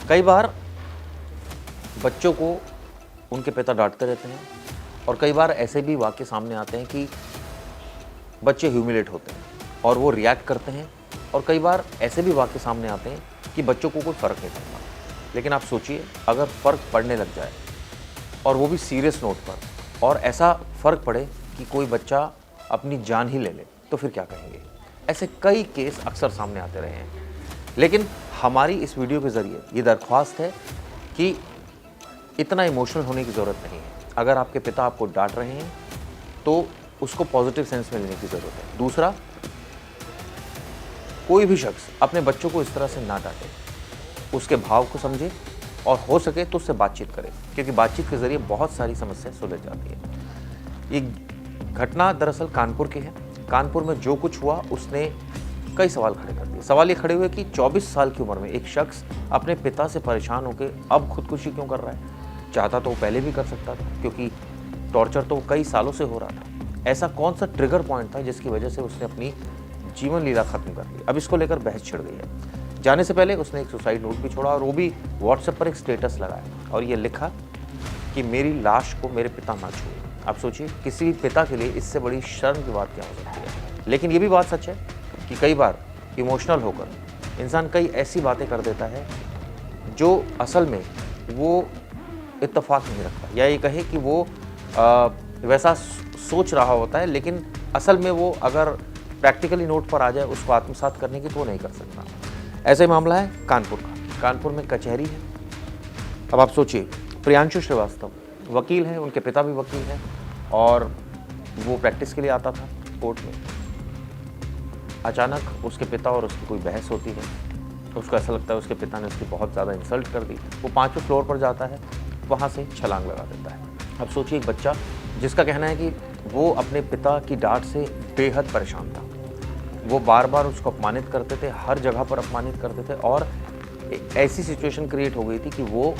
कई बार बच्चों को उनके पिता डांटते रहते हैं और कई बार ऐसे भी वाक़ये सामने आते हैं कि बच्चे ह्यूमिलेट होते हैं और वो रिएक्ट करते हैं, और कई बार ऐसे भी वाक़ये सामने आते हैं कि बच्चों को कोई फ़र्क नहीं पड़ता। लेकिन आप सोचिए, अगर फ़र्क पड़ने लग जाए और वो भी सीरियस नोट पर, और ऐसा फ़र्क पड़े कि कोई बच्चा अपनी जान ही ले ले, तो फिर क्या कहेंगे? ऐसे कई केस अक्सर सामने आते रहे हैं। लेकिन हमारी इस वीडियो के ज़रिए ये दरख्वास्त है कि इतना इमोशनल होने की ज़रूरत नहीं है। अगर आपके पिता आपको डांट रहे हैं तो उसको पॉजिटिव सेंस में लेने की ज़रूरत है। दूसरा, कोई भी शख्स अपने बच्चों को इस तरह से ना डांटे, उसके भाव को समझे और हो सके तो उससे बातचीत करें, क्योंकि बातचीत के ज़रिए बहुत सारी समस्या सुलझ जाती है। ये घटना दरअसल कानपुर की है। कानपुर में जो कुछ हुआ उसने कई सवाल खड़े कर दिए। सवाल ये खड़े हुए कि 24 साल की उम्र में एक शख्स अपने पिता से परेशान होकर अब खुदकुशी क्यों कर रहा है? चाहता तो वो पहले भी कर सकता था, क्योंकि टॉर्चर तो कई सालों से हो रहा था। ऐसा कौन सा ट्रिगर पॉइंट था जिसकी वजह से उसने अपनी जीवन लीला खत्म कर ली? अब इसको लेकर बहस छिड़ गई है। जाने से पहले उसने एक सुसाइड नोट भी छोड़ा और वो भी व्हाट्सएप पर एक स्टेटस लगाया और ये लिखा कि मेरी लाश को मेरे पिता ना छुए। आप सोचिए, किसी पिता के लिए इससे बड़ी शर्म की बात क्या हो सकती है? लेकिन ये भी बात सच है कि कई बार इमोशनल होकर इंसान कई ऐसी बातें कर देता है जो असल में वो इत्तेफाक नहीं रखता, या ये कहे कि वो वैसा सोच रहा होता है, लेकिन असल में वो अगर प्रैक्टिकली नोट पर आ जाए उसको आत्मसात करने की, तो वो नहीं कर सकता। ऐसा ही मामला है कानपुर का। कानपुर में कचहरी है। अब आप सोचिए, प्रियांशु श्रीवास्तव वकील हैं, उनके पिता भी वकील हैं और वो प्रैक्टिस के लिए आता था कोर्ट में। अचानक उसके पिता और उसकी कोई बहस होती है। उसको ऐसा लगता है उसके पिता ने उसकी बहुत ज़्यादा इंसल्ट कर दी। वो 5वें फ्लोर पर जाता है, वहाँ से छलांग लगा देता है। अब सोचिए, एक बच्चा जिसका कहना है कि वो अपने पिता की डांट से बेहद परेशान था। वो बार बार उसको अपमानित करते थे, हर जगह पर अपमानित करते थे, और ऐसी सिचुएशन क्रिएट हो गई थी कि वो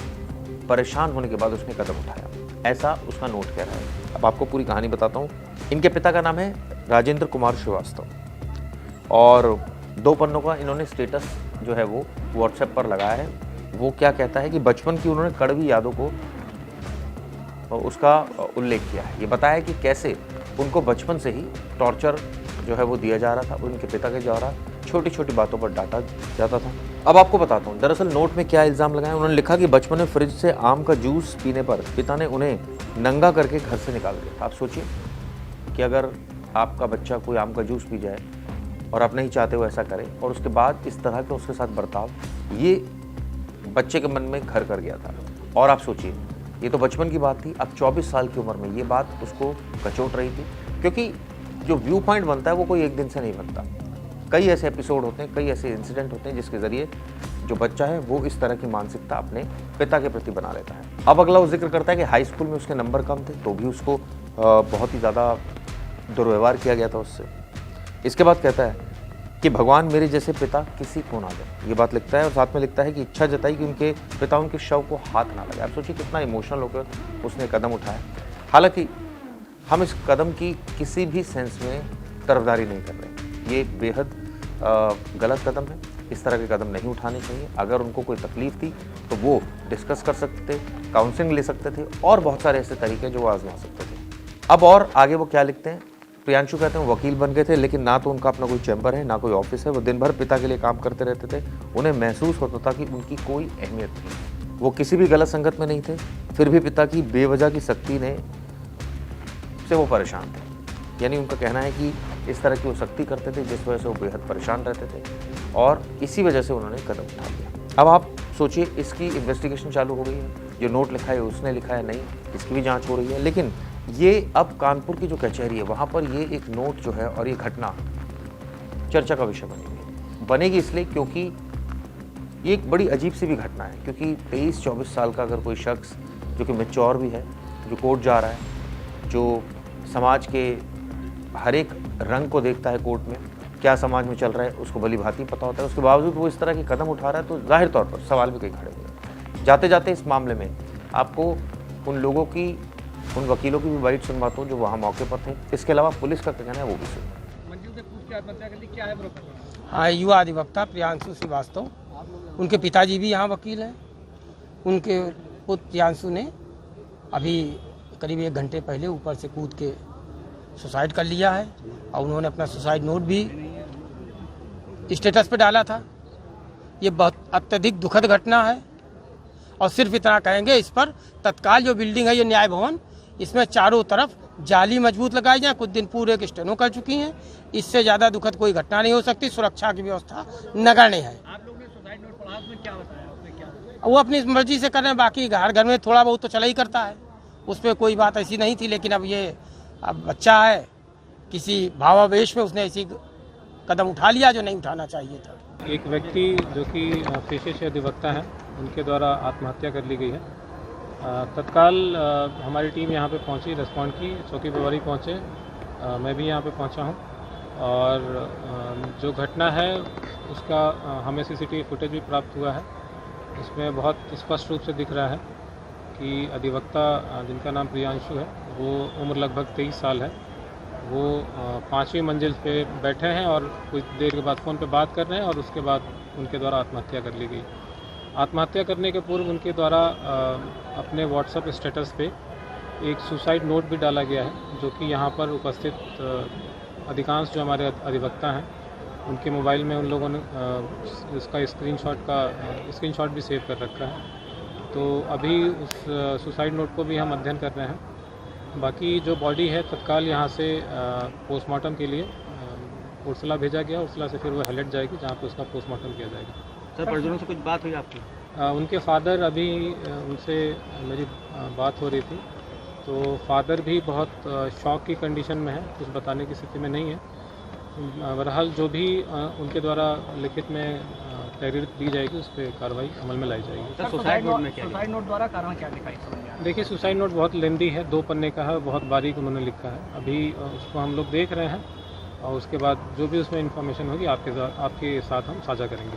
परेशान होने के बाद उसने कदम उठाया। ऐसा उसका नोट कह रहा है। अब आपको पूरी कहानी बताता हूँ। इनके पिता का नाम है राजेंद्र कुमार श्रीवास्तव और 2 पन्नों का इन्होंने स्टेटस जो है वो व्हाट्सएप पर लगाया है। वो क्या कहता है कि बचपन की उन्होंने कड़वी यादों को उसका उल्लेख किया है। ये बताया कि कैसे उनको बचपन से ही टॉर्चर जो है वो दिया जा रहा था, उनके पिता के द्वारा छोटी छोटी बातों पर डांटा जाता था। अब आपको बताता हूँ दरअसल नोट में क्या इल्ज़ाम लगाया। उन्होंने लिखा कि बचपन में फ्रिज से आम का जूस पीने पर पिता ने उन्हें नंगा करके घर से निकाल दिया था। आप सोचिए कि अगर आपका बच्चा कोई आम का जूस पी जाए और आप नहीं चाहते वो ऐसा करे, और उसके बाद इस तरह का उसके साथ बर्ताव, ये बच्चे के मन में घर कर गया था। और आप सोचिए, ये तो बचपन की बात थी। अब 24 साल की उम्र में ये बात उसको कचोट रही थी, क्योंकि जो व्यू पॉइंट बनता है वो कोई एक दिन से नहीं बनता। कई ऐसे एपिसोड होते हैं, कई ऐसे इंसिडेंट होते हैं जिसके ज़रिए जो बच्चा है वो इस तरह की मानसिकता अपने पिता के प्रति बना लेता है। अब अगला वो जिक्र करता है कि हाई स्कूल में उसके नंबर कम थे तो भी उसको बहुत ही ज़्यादा दुर्व्यवहार किया गया था उससे। इसके बाद कहता है कि भगवान मेरे जैसे पिता किसी को ना दे। ये बात लिखता है और साथ में लिखता है कि इच्छा जताई कि उनके पिता उनके शव को हाथ ना लगाए। आप सोचिए कितना इमोशनल होकर उसने कदम उठाया। हालांकि हम इस कदम की किसी भी सेंस में तरफदारी नहीं कर रहे। ये बेहद गलत कदम है। इस तरह के कदम नहीं उठाने चाहिए। अगर उनको कोई तकलीफ थी तो वो डिस्कस कर सकते थे, काउंसलिंग ले सकते थे, और बहुत सारे ऐसे तरीके जो वो आजमा सकते थे। अब और आगे वो क्या लिखते हैं। प्रियांशु कहते हैं वकील बन गए थे, लेकिन ना तो उनका अपना कोई चैम्बर है, ना कोई ऑफिस है। वो दिन भर पिता के लिए काम करते रहते थे। उन्हें महसूस होता था कि उनकी कोई अहमियत नहीं। वो किसी भी गलत संगत में नहीं थे, फिर भी पिता की बेवजह की सख्ती से वो परेशान थे। यानी उनका कहना है कि इस तरह की वो सख्ती करते थे जिस वजह से वो बेहद परेशान रहते थे, और इसी वजह से उन्होंने कदम उठा लिया। अब आप सोचिए, इसकी इन्वेस्टिगेशन चालू हो गई है। जो नोट लिखा है उसने लिखा है नहीं, इसकी भी जांच हो रही है। लेकिन ये अब कानपुर की जो कचहरी है वहाँ पर ये एक नोट जो है और ये घटना चर्चा का विषय बनेगी इसलिए क्योंकि ये एक बड़ी अजीब सी भी घटना है। क्योंकि 23-24 साल का अगर कोई शख्स जो कि मैच्योर भी है, जो कोर्ट जा रहा है, जो समाज के हर एक रंग को देखता है, कोर्ट में क्या समाज में चल रहा है उसको भली भांति पता होता है, उसके बावजूद वो इस तरह के कदम उठा रहा है, तो जाहिर तौर पर सवाल भी कई खड़े हुए। जाते जाते इस मामले में आपको उन लोगों की, उन वकीलों की भी बाइट सुनवाता हूँ जो वहाँ मौके पर थे। इसके अलावा पुलिस का क्या कहना है वो भी सुन। मंजू से पूछ के आत्महत्या कर ली, क्या है हाँ, युवा अधिवक्ता प्रियांशु श्रीवास्तव, उनके पिताजी भी यहाँ वकील हैं उनके पुत्र प्रियांशु ने अभी करीब 1 घंटे पहले ऊपर से कूद के सुसाइड कर लिया है और उन्होंने अपना सुसाइड नोट भी स्टेटस पे डाला था। ये बहुत अत्यधिक दुखद घटना है और सिर्फ इतना कहेंगे, इस पर तत्काल जो बिल्डिंग है ये न्याय भवन, इसमें चारों तरफ जाली मजबूत लगाई जाए। कुछ दिन पूर्व एक स्टेनो कर चुकी हैं। इससे ज़्यादा दुखद कोई घटना नहीं हो सकती। सुरक्षा की व्यवस्था नगण्य है। आप लोगों ने सुसाइड नोट पढ़ा, उसमें क्या बताया, उसमें क्या? वो अपनी मर्जी से कर रहे हैं। बाकी घर में थोड़ा बहुत तो चला ही करता है, उस पर कोई बात ऐसी नहीं थी। लेकिन अब बच्चा है, किसी भावावेश में उसने ऐसी कदम उठा लिया जो नहीं उठाना चाहिए था। एक व्यक्ति जो कि पेशे से अधिवक्ता हैं, उनके द्वारा आत्महत्या कर ली गई है। तत्काल हमारी टीम यहाँ पे पहुँची, रिस्पॉन्ड की, चौकी प्रभारी पहुँचे, मैं भी यहाँ पे पहुँचा हूँ और जो घटना है उसका हमें सीसीटीवी फुटेज भी प्राप्त हुआ है। इसमें बहुत स्पष्ट रूप से दिख रहा है कि अधिवक्ता जिनका नाम प्रियांशु है, वो उम्र लगभग 23 साल है। वो 5वीं मंजिल पे बैठे हैं और कुछ देर के बाद फ़ोन पे बात कर रहे हैं और उसके बाद उनके द्वारा आत्महत्या कर ली गई। आत्महत्या करने के पूर्व उनके द्वारा अपने व्हाट्सएप स्टेटस पे एक सुसाइड नोट भी डाला गया है, जो कि यहाँ पर उपस्थित अधिकांश जो हमारे अधिवक्ता हैं उनके मोबाइल में उन लोगों ने इसका स्क्रीनशॉट भी सेव कर रखा है। तो अभी उस सुसाइड नोट को भी हम अध्ययन कर रहे हैं। बाकी जो बॉडी है तत्काल यहाँ से पोस्टमार्टम के लिए उर्सला भेजा गया। उर्सला से फिर वो हेलेट जाएगी, जहाँ पे उसका पोस्टमार्टम किया जाएगा। सर, परिजनों से कुछ बात हुई आपकी? उनके फादर, अभी उनसे मेरी बात हो रही थी, तो फादर भी बहुत शॉक की कंडीशन में है, कुछ बताने की स्थिति में नहीं है। बहरहाल जो भी उनके द्वारा लिखित में तहरीर दी जाएगी, उस पर कार्रवाई अमल में लाई जाएगी। सर, सुसाइड नोट में क्या, सुसाइड नोट द्वारा कारण क्या दिखाई समझ में? देखिए, सुसाइड नोट बहुत लेंदी है, 2 पन्ने का है, बहुत बारीक उन्होंने लिखा है। अभी उसको हम लोग देख रहे हैं और उसके बाद जो भी उसमें इंफॉर्मेशन होगी आपके साथ हम साझा करेंगे।